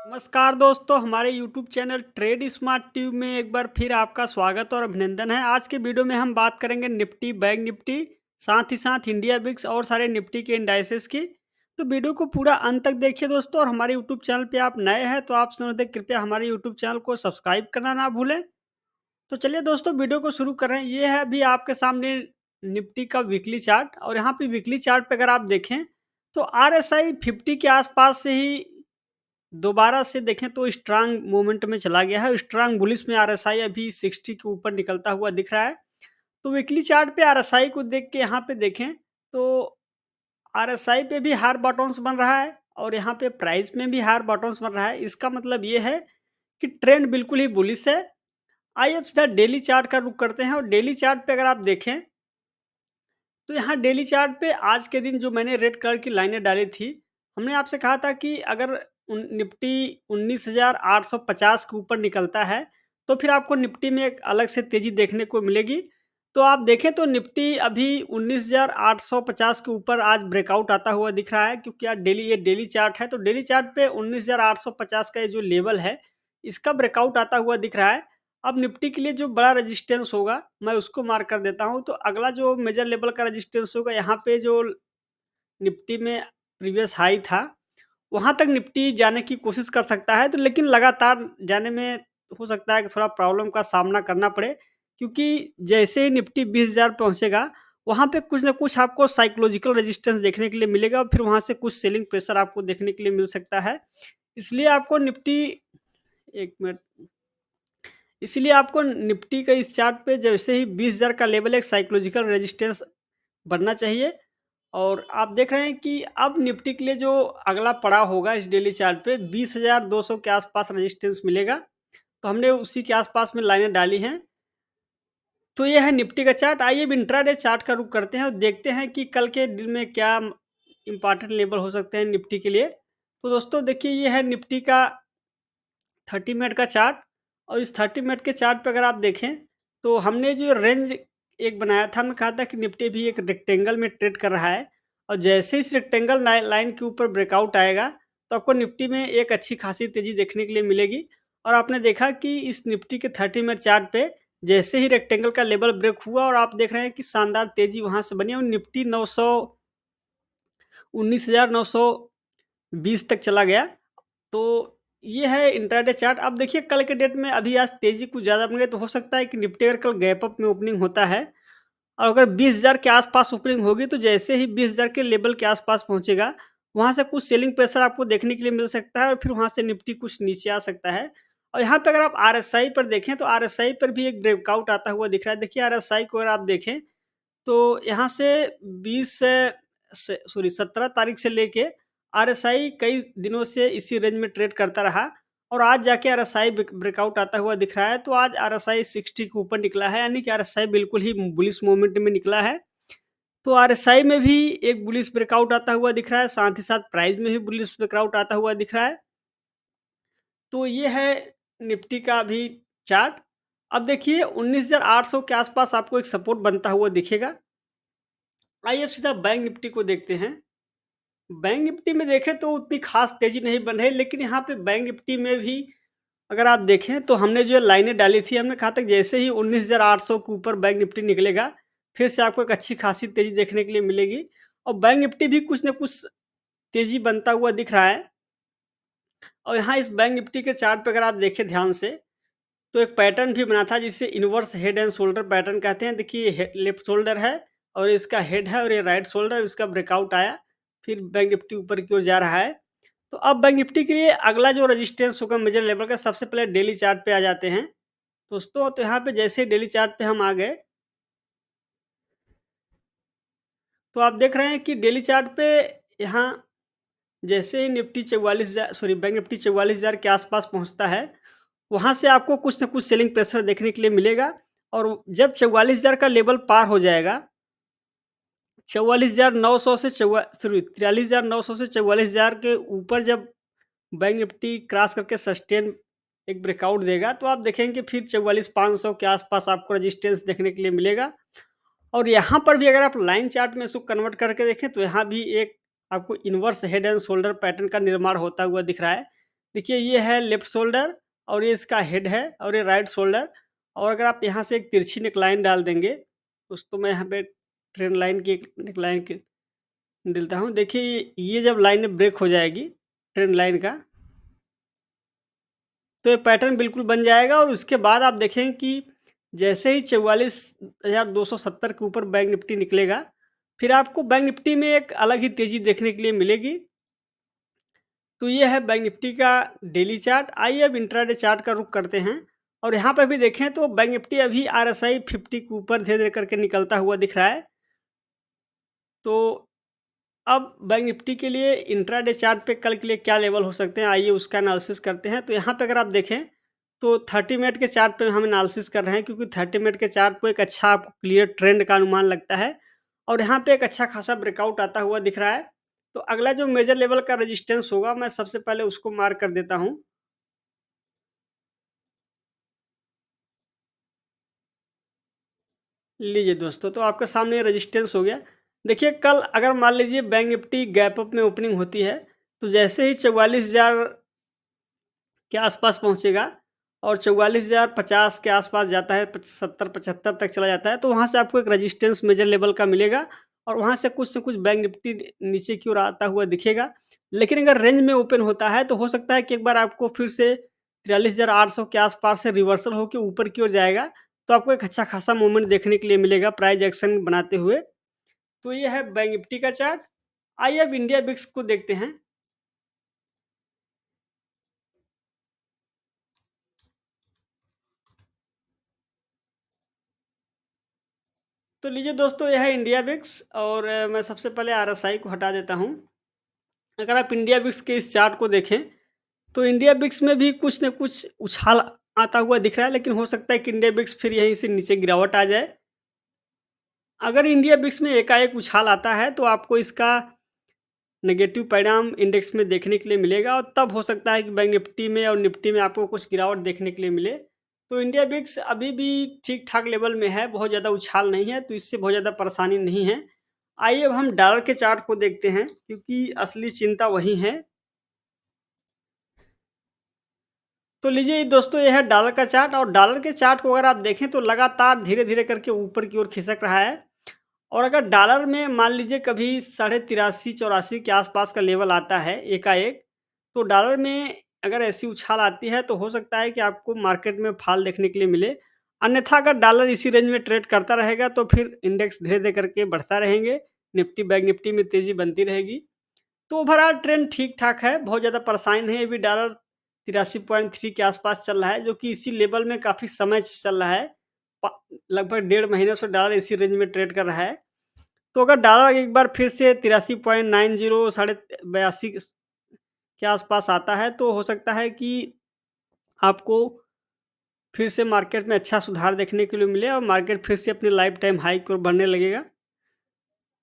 नमस्कार दोस्तों, हमारे YouTube channel trade smart tube में एक बार फिर आपका स्वागत और अभिनंदन है। आज के वीडियो में हम बात करेंगे निफ्टी, बैंक निफ्टी, साथ ही साथ इंडिया बिक्स और सारे निफ्टी के इंडाइसेस की। तो वीडियो को पूरा अंत तक देखिए दोस्तों, और हमारे YouTube चैनल पे आप नए हैं तो आप सर्वप्रथम कृपया हमारे YouTube चैनल को सब्सक्राइब करना ना भूलें। तो चलिए दोस्तों, वीडियो को शुरू कर रहे हैं। ये है अभी आपके सामने निफ्टी का वीकली चार्ट, और यहाँ पे वीकली चार्ट पे अगर आप देखें तो RSI 50 के आसपास से ही दोबारा से देखें तो स्ट्रांग मूवमेंट में चला गया है। स्ट्रांग बुलिश में आरएसआई अभी 60 के ऊपर निकलता हुआ दिख रहा है। तो वीकली चार्ट पे आरएसआई को देख के यहाँ पे देखें तो आरएसआई पे भी हायर बॉटम्स बन रहा है, और यहाँ पे प्राइस में भी हायर बॉटम्स बन रहा है। इसका मतलब ये है कि ट्रेंड बिल्कुल ही बुलिश है। आइए अब सीधा डेली चार्ट का रुख करते हैं, और डेली चार्ट पे अगर आप देखें तो यहाँ डेली चार्ट पे आज के दिन जो मैंने रेड कलर की लाइनें डाली थी, हमने आपसे कहा था कि अगर निफ्टी 19,850 के ऊपर निकलता है, तो फिर आपको निफ्टी में एक अलग से तेजी देखने को मिलेगी। तो आप देखें तो निफ्टी अभी 19,850 के ऊपर आज ब्रेकआउट आता हुआ दिख रहा है, क्योंकि आज ये डेली चार्ट है। तो डेली चार्ट पे 19,850 का ये जो लेवल है, इसका ब्रेकआउट आता हुआ दिख रहा है। अब निफ्टी के लिए जो बड़ा रेजिस्टेंस होगा, मैं उसको मार्क कर देता हूँ। तो अगला जो मेजर लेवल का रेजिस्टेंस होगा, यहाँ पे जो निफ्टी में प्रीवियस हाई था, वहाँ तक निफ्टी जाने की कोशिश कर सकता है। तो लेकिन लगातार जाने में हो सकता है कि थोड़ा प्रॉब्लम का सामना करना पड़े, क्योंकि जैसे ही निफ्टी 20,000 पहुँचेगा, वहाँ पे कुछ न कुछ आपको साइकोलॉजिकल रेजिस्टेंस देखने के लिए मिलेगा, और फिर वहाँ से कुछ सेलिंग प्रेशर आपको देखने के लिए मिल सकता है। इसलिए आपको निफ्टी 1 मिनट इसलिए आपको निफ्टी का इस चार्ट पे जैसे ही 20,000 का लेवल एक साइकोलॉजिकल रेजिस्टेंस बनना चाहिए। और आप देख रहे हैं कि अब निफ्टी के लिए जो अगला पड़ाव होगा इस डेली चार्ट पे 20,200 के आसपास रेजिस्टेंस मिलेगा। तो हमने उसी के आसपास में लाइनें डाली हैं। तो ये है निफ्टी का चार्ट। आइए अब इंट्राडे चार्ट का रुख करते हैं और देखते हैं कि कल के दिन में क्या इंपॉर्टेंट लेवल हो सकते हैं निफ्टी के लिए। तो दोस्तों देखिए, ये है निफ्टी का 30 मिनट का चार्ट, और इस 30 मिनट के चार्ट पे अगर आप देखें तो हमने जो रेंज एक बनाया था, हमने कहा था कि निफ्टी भी एक रेक्टेंगल में ट्रेड कर रहा है, और जैसे इस रेक्टेंगल लाइन के ऊपर ब्रेकआउट आएगा तो आपको निफ्टी में एक अच्छी खासी तेजी देखने के लिए मिलेगी। और आपने देखा कि इस निफ्टी के 30 मिनट चार्ट पे जैसे ही रेक्टेंगल का लेवल ब्रेक हुआ, और आप देख रहे हैं कि शानदार तेजी वहां से बनी, और निफ्टी 19,920 तक चला गया। तो ये है इंट्राडे चार्ट। अब देखिए कल के डेट में अभी आज तेज़ी कुछ ज़्यादा बन गई, तो हो सकता है कि निफ्टी अगर कल गैप अप में ओपनिंग होता है, और अगर 20,000 के आस-पास ओपनिंग होगी, तो जैसे ही 20,000 के लेवल के आस-पास पहुँचेगा, वहाँ से कुछ सेलिंग प्रेशर आपको देखने के लिए मिल सकता है, और फिर वहाँ से निफ्टी कुछ नीचे आ सकता है। और यहाँ पे अगर आप आरएसआई पर देखें तो आरएसआई पर भी एक ब्रेकआउट आता हुआ दिख रहा है। देखिए आरएसआई को अगर आप देखें तो यहाँ से 20 से सॉरी 17 तारीख से लेके आरएसआई कई दिनों से इसी रेंज में ट्रेड करता रहा, और आज जाके आरएसआई ब्रेकआउट आता हुआ दिख रहा है। तो आज आरएसआई 60 के ऊपर निकला है, यानी कि आरएसआई बिल्कुल ही बुलिश मोमेंट में निकला है। तो आरएसआई में भी एक बुलिश ब्रेकआउट आता हुआ दिख रहा है, साथ ही साथ प्राइस में भी बुलिश ब्रेकआउट आता हुआ दिख रहा है। तो ये है निफ्टी का अभी चार्ट। अब देखिए 19,800 के आसपास आपको एक सपोर्ट बनता हुआ दिखेगा। आइए अब सीधा बैंक निफ्टी को देखते हैं। बैंक निफ्टी में देखें तो उतनी खास तेजी नहीं बन रही, लेकिन यहाँ पे बैंक निफ्टी में भी अगर आप देखें तो हमने जो लाइनें डाली थी, हमने कहा था कि जैसे ही 19,800 के ऊपर बैंक निफ्टी निकलेगा, फिर से आपको एक अच्छी खासी तेजी देखने के लिए मिलेगी, और बैंक निफ्टी भी कुछ ना कुछ तेजी बनता हुआ दिख रहा है। और यहाँ इस बैंक निफ्टी के चार्ट पे अगर आप देखें ध्यान से, तो एक पैटर्न भी बना था जिसे inverse head and shoulder pattern कहते हैं। देखिए ये लेफ्ट शोल्डर है, और इसका हेड है, और ये राइट शोल्डर, इसका ब्रेकआउट आया, फिर बैंक निफ्टी ऊपर की ओर जा रहा है। तो अब बैंक निफ्टी के लिए अगला जो रेजिस्टेंस होगा मेजर लेवल का, सबसे पहले डेली चार्ट पे आ जाते हैं दोस्तों। तो यहाँ पे जैसे ही डेली चार्ट पे हम आ गए, तो आप देख रहे हैं कि डेली चार्ट पे यहाँ जैसे ही निफ्टी 44,000 सॉरी बैंक निफ्टी 44,000 के आसपास पहुँचता है, वहाँ से आपको कुछ न कुछ सेलिंग प्रेशर देखने के लिए मिलेगा। और जब 44,000 का लेवल पार हो जाएगा, 44,900 से 43,900 से 44,000 के ऊपर जब बैंक निफ्टी क्रॉस करके सस्टेन एक ब्रेकआउट देगा, तो आप देखेंगे फिर 44,500 के आसपास आपको रेजिस्टेंस देखने के लिए मिलेगा। और यहाँ पर भी अगर आप लाइन चार्ट में इसको कन्वर्ट करके देखें, तो यहाँ भी एक आपको inverse head and shoulder pattern का निर्माण होता हुआ दिख रहा है। देखिए ये है लेफ्ट शोल्डर और ये इसका हेड है और ये राइट शोल्डर। और अगर आप यहाँ से एक तिरछी नेकलाइन डाल देंगे, दोस्तों मैं यहाँ पे ट्रेंड लाइन की एक नेकलाइन की देता हूँ। देखिए ये जब लाइन ब्रेक हो जाएगी ट्रेंड लाइन का, तो ये पैटर्न बिल्कुल बन जाएगा और उसके बाद आप देखें कि जैसे ही 44,270 के ऊपर बैंक निफ्टी निकलेगा, फिर आपको बैंक निफ्टी में एक अलग ही तेज़ी देखने के लिए मिलेगी। तो ये है बैंक निफ्टी का डेली चार्ट। आइए अब इंट्राडे चार्ट का रुख करते हैं और यहाँ पे भी देखें तो बैंक निफ्टी अभी आरएसआई 50 के ऊपर धीरे-धीरे करके निकलता हुआ दिख रहा है। तो अब बैंक निफ्टी के लिए इंट्राडे चार्ट पे कल के लिए क्या लेवल हो सकते हैं, आइए उसका एनालिसिस करते हैं। तो यहाँ पे अगर आप देखें तो 30 मिनट के चार्ट पे हम एनालिसिस कर रहे हैं, क्योंकि 30 मिनट के चार्ट पे एक अच्छा आपको क्लियर ट्रेंड का अनुमान लगता है और यहाँ पे एक अच्छा खासा ब्रेकआउट आता हुआ दिख रहा है। तो अगला जो मेजर लेवल का रेजिस्टेंस होगा, मैं सबसे पहले उसको मार्क कर देता हूँ। लीजिए दोस्तों, तो आपके सामने रेजिस्टेंस हो गया। देखिए कल अगर मान लीजिए बैंक निफ्टी गैप अप में ओपनिंग होती है, तो जैसे ही 44,000 के आसपास पहुँचेगा और 44,050 के आसपास जाता है, 70-75 तक चला जाता है, तो वहाँ से आपको एक रेजिस्टेंस मेजर लेवल का मिलेगा और वहाँ से कुछ बैंक निफ्टी नीचे की ओर आता हुआ दिखेगा। लेकिन अगर रेंज में ओपन होता है, तो हो सकता है कि एक बार आपको फिर से 43,800 के आसपास से रिवर्सल होके ऊपर की ओर जाएगा, तो आपको एक अच्छा खासा मूवमेंट देखने के लिए मिलेगा प्राइस एक्शन बनाते हुए। तो ये है बैंक निफ्टी का चार्ट। आइए अब इंडिया बिक्स को देखते हैं। तो लीजिए दोस्तों, यह है इंडिया बिक्स और मैं सबसे पहले आरएसआई को हटा देता हूँ। अगर आप इंडिया बिक्स के इस चार्ट को देखें, तो इंडिया बिक्स में भी कुछ न कुछ उछाल आता हुआ दिख रहा है, लेकिन हो सकता है कि इंडिया बिक्स फिर यहीं से नीचे गिरावट आ जाए। अगर इंडिया बिक्स में एकाएक उछाल आता है, तो आपको इसका नेगेटिव परिणाम इंडेक्स में देखने के लिए मिलेगा और तब हो सकता है कि बैंक निफ्टी में और निफ्टी में आपको कुछ गिरावट देखने के लिए मिले। तो इंडिया बिक्स अभी भी ठीक-ठाक लेवल में है, बहुत ज़्यादा उछाल नहीं है, तो इससे बहुत ज़्यादा परेशानी नहीं है। आइए अब हम डॉलर के चार्ट को देखते हैं, क्योंकि असली चिंता वही है। तो लीजिए दोस्तों, ये है डॉलर का चार्ट और डॉलर के चार्ट को अगर आप देखें तो लगातार धीरे-धीरे करके ऊपर की ओर खिसक रहा है। और अगर डॉलर में मान लीजिए कभी 83.84 के आसपास का लेवल आता है एकाएक, तो डॉलर में अगर ऐसी उछाल आती है, तो हो सकता है कि आपको मार्केट में फाल देखने के लिए मिले। अन्यथा अगर डॉलर इसी रेंज में ट्रेड करता रहेगा, तो फिर इंडेक्स धीरे-धीरे करके बढ़ता रहेंगे। निफ्टी, बैंक निफ्टी में तेज़ी बनती रहेगी। तो ओवरऑल ट्रेंड ठीक-ठाक है, बहुत ज़्यादा परेशानी नहीं है। अभी डॉलर 83.3 के आसपास चल रहा है, जो कि इसी लेवल में काफ़ी समय से चल रहा है। प लगभग डेढ़ महीने से डॉलर इसी रेंज में ट्रेड कर रहा है। तो अगर डॉलर एक बार फिर से 83.90 साढ़े 82 के आसपास आता है, तो हो सकता है कि आपको फिर से मार्केट में अच्छा सुधार देखने के लिए मिले और मार्केट फिर से अपने लाइफ टाइम हाई की ओर बढ़ने लगेगा।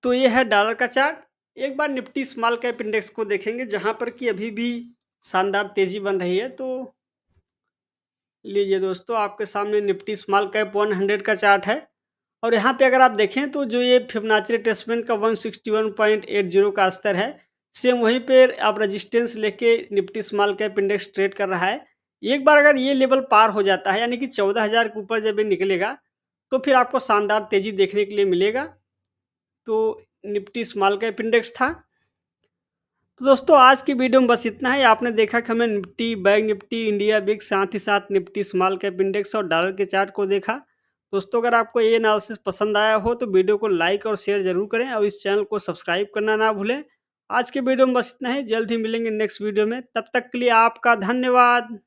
तो ये है डॉलर का चार्ट। एक बार निफ्टी स्मॉल कैप इंडेक्स को देखेंगे, जहाँ पर कि अभी भी शानदार तेज़ी बन रही है। तो लीजिए दोस्तों, आपके सामने निफ्टी स्मॉल कैप 100 का चार्ट है और यहाँ पे अगर आप देखें तो जो ये फिबोनाची रिट्रेसमेंट का 161.80 का स्तर है, सेम वहीं पे आप रेजिस्टेंस लेके Nifty small cap index trade कर रहा है। एक बार अगर ये लेवल पार हो जाता है, यानी कि 14,000 के ऊपर जब ये निकलेगा, तो फिर आपको शानदार तेज़ी देखने के लिए मिलेगा। तो निफ्टी स्मॉल कैप इंडेक्स था। तो दोस्तों आज की वीडियो में बस इतना ही। आपने देखा कि हमने निफ्टी, बैंक निफ्टी, इंडिया बिक्स, साथ ही साथ निफ्टी स्मॉल कैप इंडेक्स और डॉलर के चार्ट को देखा। दोस्तों अगर आपको ये एनालिसिस पसंद आया हो, तो वीडियो को लाइक और शेयर ज़रूर करें और इस चैनल को सब्सक्राइब करना ना भूलें। आज के वीडियो में बस इतना ही, जल्द ही मिलेंगे नेक्स्ट वीडियो में। तब तक के लिए आपका धन्यवाद।